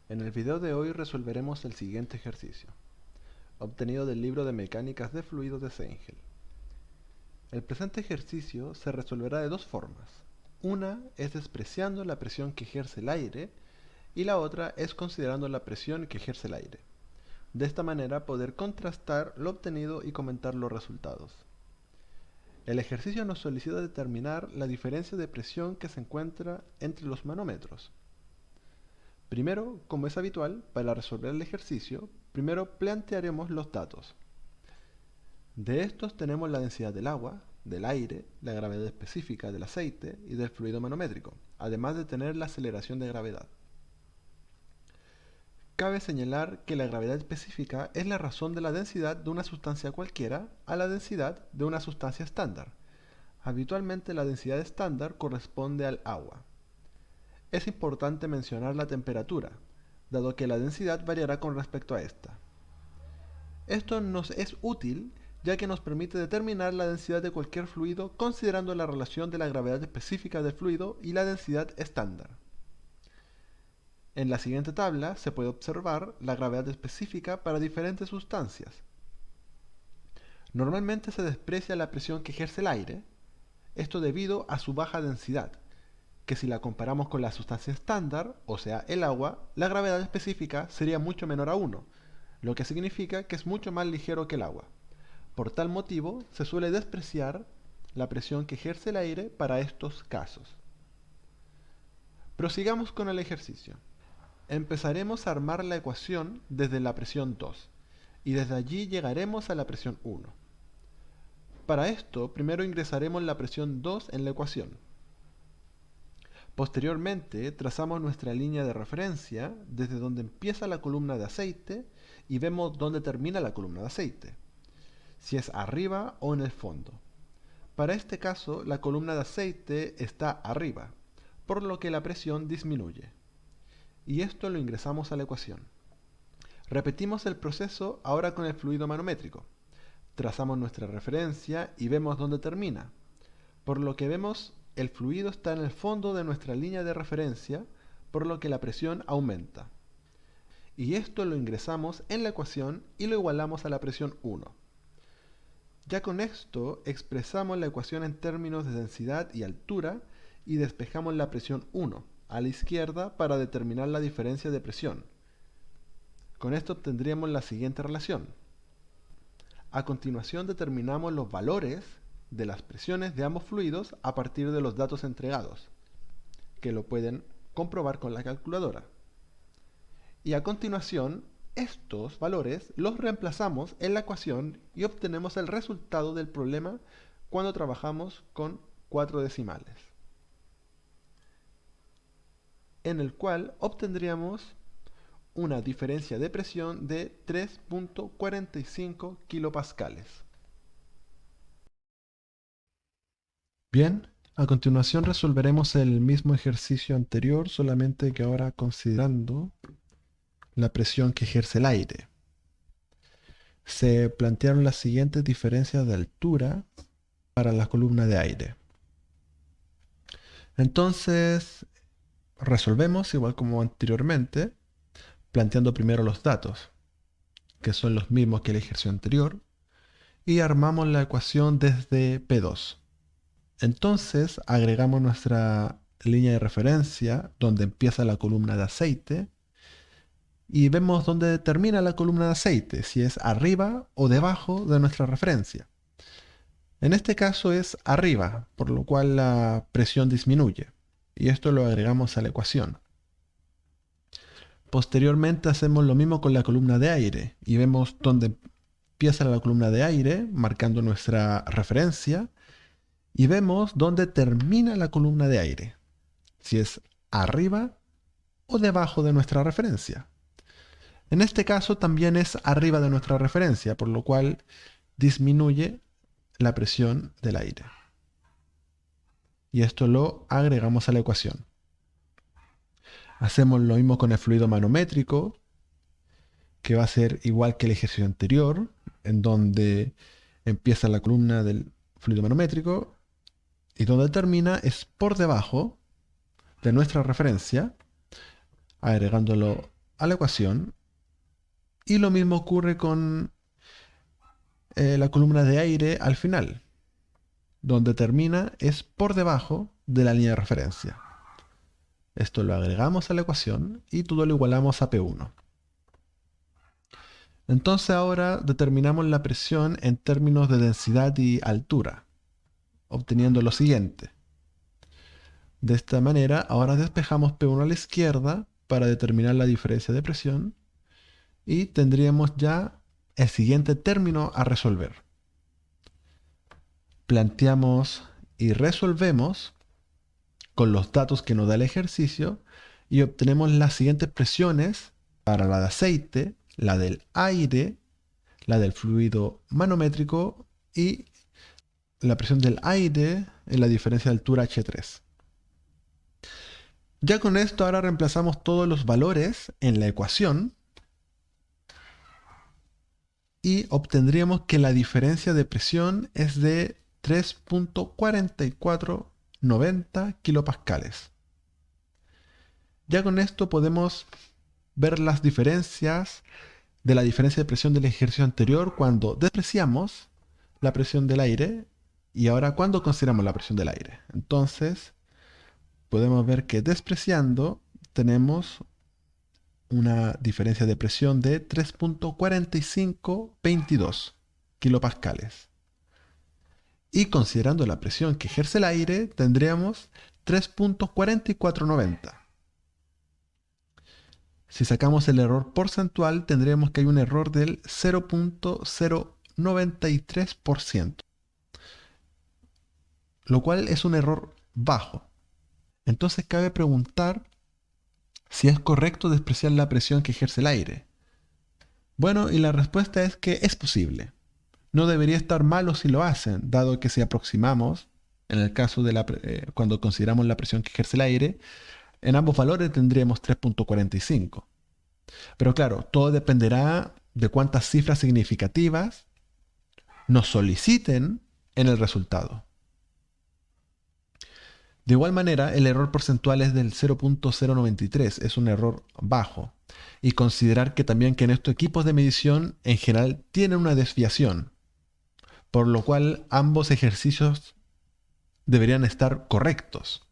En el video de hoy resolveremos el siguiente ejercicio, obtenido del libro de Mecánicas de Fluidos de Seigel. El presente ejercicio se resolverá de dos formas. Una es despreciando la presión que ejerce el aire y la otra es considerando la presión que ejerce el aire. De esta manera poder contrastar lo obtenido y comentar los resultados. El ejercicio nos solicita determinar la diferencia de presión que se encuentra entre los manómetros. Primero, como es habitual, para resolver el ejercicio, primero plantearemos los datos. De estos tenemos la densidad del agua, del aire, la gravedad específica del aceite y del fluido manométrico, además de tener la aceleración de gravedad. Cabe señalar que la gravedad específica es la razón de la densidad de una sustancia cualquiera a la densidad de una sustancia estándar. Habitualmente la densidad estándar corresponde al agua. Es importante mencionar la temperatura, dado que la densidad variará con respecto a esta. Esto nos es útil ya que nos permite determinar la densidad de cualquier fluido considerando la relación de la gravedad específica del fluido y la densidad estándar. En la siguiente tabla se puede observar la gravedad específica para diferentes sustancias. Normalmente se desprecia la presión que ejerce el aire, esto debido a su baja densidad, que si la comparamos con la sustancia estándar, o sea el agua, la gravedad específica sería mucho menor a 1, lo que significa que es mucho más ligero que el agua. Por tal motivo, se suele despreciar la presión que ejerce el aire para estos casos. Prosigamos con el ejercicio. Empezaremos a armar la ecuación desde la presión 2, y desde allí llegaremos a la presión 1. Para esto, primero ingresaremos la presión 2 en la ecuación. Posteriormente, trazamos nuestra línea de referencia desde donde empieza la columna de aceite y vemos dónde termina la columna de aceite, si es arriba o en el fondo. Para este caso, la columna de aceite está arriba, por lo que la presión disminuye. Y esto lo ingresamos a la ecuación. Repetimos el proceso ahora con el fluido manométrico. Trazamos nuestra referencia y vemos dónde termina, por lo que vemos el fluido está en el fondo de nuestra línea de referencia, por lo que la presión aumenta. Y esto lo ingresamos en la ecuación y lo igualamos a la presión 1. Ya con esto expresamos la ecuación en términos de densidad y altura y despejamos la presión 1 a la izquierda para determinar la diferencia de presión. Con esto obtendríamos la siguiente relación. A continuación determinamos los valores de las presiones de ambos fluidos a partir de los datos entregados, que lo pueden comprobar con la calculadora. Y a continuación, estos valores los reemplazamos en la ecuación y obtenemos el resultado del problema cuando trabajamos con 4 decimales, en el cual obtendríamos una diferencia de presión de 3.45 kilopascales. Bien, a continuación resolveremos el mismo ejercicio anterior, solamente que ahora considerando la presión que ejerce el aire. Se plantearon las siguientes diferencias de altura para la columna de aire. Entonces, resolvemos igual como anteriormente, planteando primero los datos, que son los mismos que el ejercicio anterior, y armamos la ecuación desde P2. Entonces, agregamos nuestra línea de referencia, donde empieza la columna de aceite, y vemos dónde termina la columna de aceite, si es arriba o debajo de nuestra referencia. En este caso es arriba, por lo cual la presión disminuye, y esto lo agregamos a la ecuación. Posteriormente hacemos lo mismo con la columna de aire, y vemos dónde empieza la columna de aire, marcando nuestra referencia, y vemos dónde termina la columna de aire, si es arriba o debajo de nuestra referencia. En este caso también es arriba de nuestra referencia, por lo cual disminuye la presión del aire. Y esto lo agregamos a la ecuación. Hacemos lo mismo con el fluido manométrico, que va a ser igual que el ejercicio anterior, en donde empieza la columna del fluido manométrico y donde termina es por debajo de nuestra referencia, agregándolo a la ecuación y lo mismo ocurre con la columna de aire al final. Donde termina es por debajo de la línea de referencia. Esto lo agregamos a la ecuación y todo lo igualamos a P1. Entonces ahora determinamos la presión en términos de densidad y altura, obteniendo lo siguiente. De esta manera, ahora despejamos P1 a la izquierda para determinar la diferencia de presión y tendríamos ya el siguiente término a resolver. Planteamos y resolvemos con los datos que nos da el ejercicio y obtenemos las siguientes presiones para la de aceite, la del aire, la del fluido manométrico y la presión del aire en la diferencia de altura H3. Ya con esto ahora reemplazamos todos los valores en la ecuación y obtendríamos que la diferencia de presión es de 3.4490 kilopascales. Ya con esto podemos ver las diferencias de la diferencia de presión del ejercicio anterior cuando despreciamos la presión del aire y ahora cuando consideramos la presión del aire. Entonces, podemos ver que despreciando tenemos una diferencia de presión de 3.4522 kilopascales. Y considerando la presión que ejerce el aire, tendríamos 3.4490. Si sacamos el error porcentual, tendríamos que hay un error del 0.093%, lo cual es un error bajo. Entonces cabe preguntar si es correcto despreciar la presión que ejerce el aire. Bueno, y la respuesta es que es posible. No debería estar malo si lo hacen, dado que si aproximamos, en el caso de cuando consideramos la presión que ejerce el aire, en ambos valores tendríamos 3.45. Pero claro, todo dependerá de cuántas cifras significativas nos soliciten en el resultado. De igual manera, el error porcentual es del 0.093, es un error bajo. Y considerar que también que en estos equipos de medición en general tienen una desviación, por lo cual ambos ejercicios deberían estar correctos.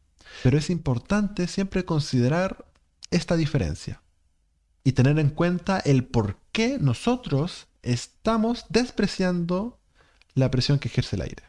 Pero es importante siempre considerar esta diferencia y tener en cuenta el por qué nosotros estamos despreciando la presión que ejerce el aire.